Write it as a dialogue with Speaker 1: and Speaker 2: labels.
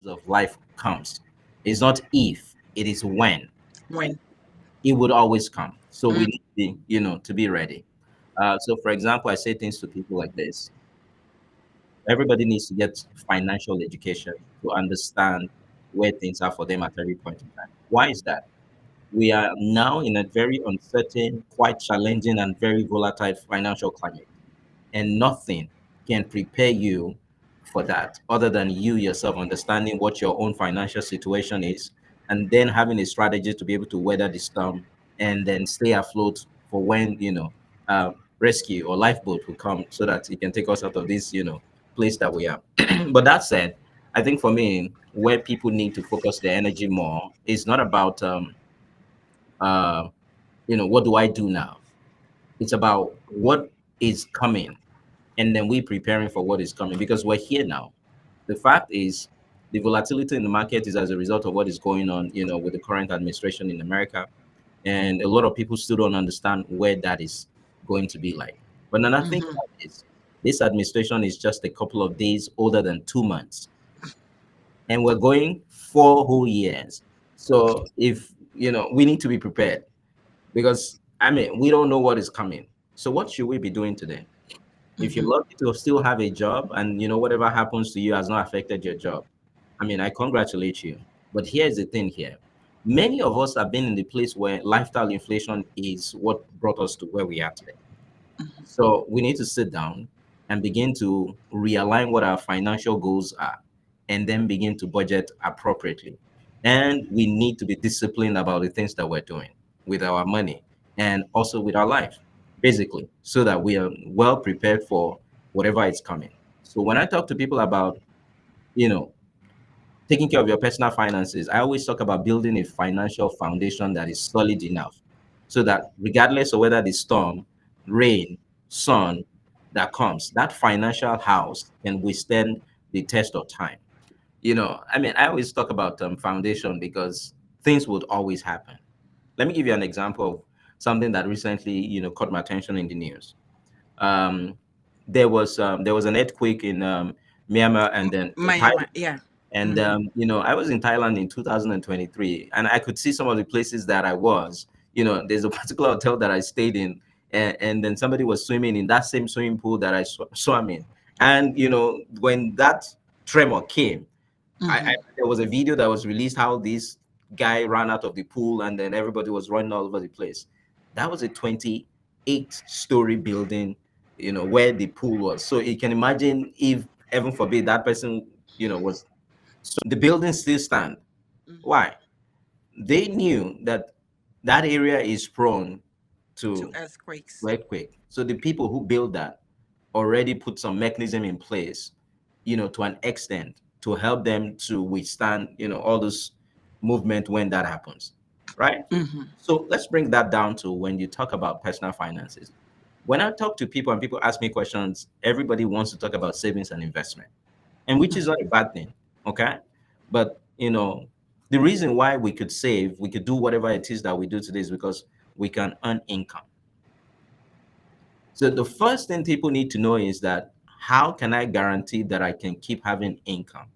Speaker 1: of life comes. It's not if, it is when.
Speaker 2: When.
Speaker 1: It would always come. So
Speaker 2: Mm,
Speaker 1: we need to be, to be ready. So, for example, I say things to people like this: everybody needs to get financial education to understand where things are for them at every point in time. Why is that? We are now in a very uncertain, quite challenging, and very volatile financial climate, and nothing can prepare you for that other than you yourself understanding what your own financial situation is, and then having a strategy to be able to weather the storm and then stay afloat for when rescue or lifeboat will come so that it can take us out of this place that we are. But that said, I think for me, where people need to focus their energy more is not about uh, what do I do now. It's about what is coming, and then we preparing for what is coming because we're here now. The fact is, the volatility in the market is as a result of what is going on, with the current administration in America, and a lot of people still don't understand where that is going to be like. But another thing
Speaker 2: mhm.
Speaker 1: is, this administration is just a couple of days older than 2 months, and we're going 4 whole years. So if we need to be prepared because I mean we don't know what is coming. So what should we be doing today? If you're
Speaker 2: Mhm.
Speaker 1: lucky to still have a job and whatever happens to you has not affected your job, I mean, I congratulate you. But here's the thing here. Many of us have been in the place where lifestyle inflation is what brought us to where we are today. So we need to sit down and begin to realign what our financial goals are and then begin to budget appropriately. And we need to be disciplined about the things that we're doing with our money and also with our life, basically, so that we are well prepared for whatever is coming. So when I talk to people about, you know, taking care of your personal finances, I always talk about building a financial foundation that is solid enough so that regardless of whether the storm, rain, sun that comes, that financial house can withstand the test of time. I mean, I always talk about foundation because things would always happen. Let me give you an example of something that recently, caught my attention in the news. Um, there was an earthquake in Myanmar and then in Thailand.
Speaker 2: Yeah.
Speaker 1: And
Speaker 2: Mhm.
Speaker 1: I was in Thailand in 2023, and I could see some of the places that I was. There's a particular hotel that I stayed in, and then somebody was swimming in that same swimming pool that I swam in. And when that tremor came, I
Speaker 2: Mhm.
Speaker 1: there was a video that was released how this guy ran out of the pool, and then everybody was running all over the place. That was a 28-story building, where the pool was. So you can imagine if, heaven forbid, that person, was the building still stand.
Speaker 2: Mhm.
Speaker 1: Why? They knew that that area is prone
Speaker 2: To
Speaker 1: to
Speaker 2: earthquakes.
Speaker 1: earthquake. So the people who built that already put some mechanism in place, to an extent to help them to withstand, all this movement when that happens, right?
Speaker 2: Mhm.
Speaker 1: So let's bring that down to when you talk about personal finances. When I talk to people and people ask me questions, everybody wants to talk about savings and investment, and which is not a bad thing, okay? But the reason why we could save, we could do whatever it is that we do today is because we can earn income. So the first thing people need to know is that how can I guarantee that I can keep having income?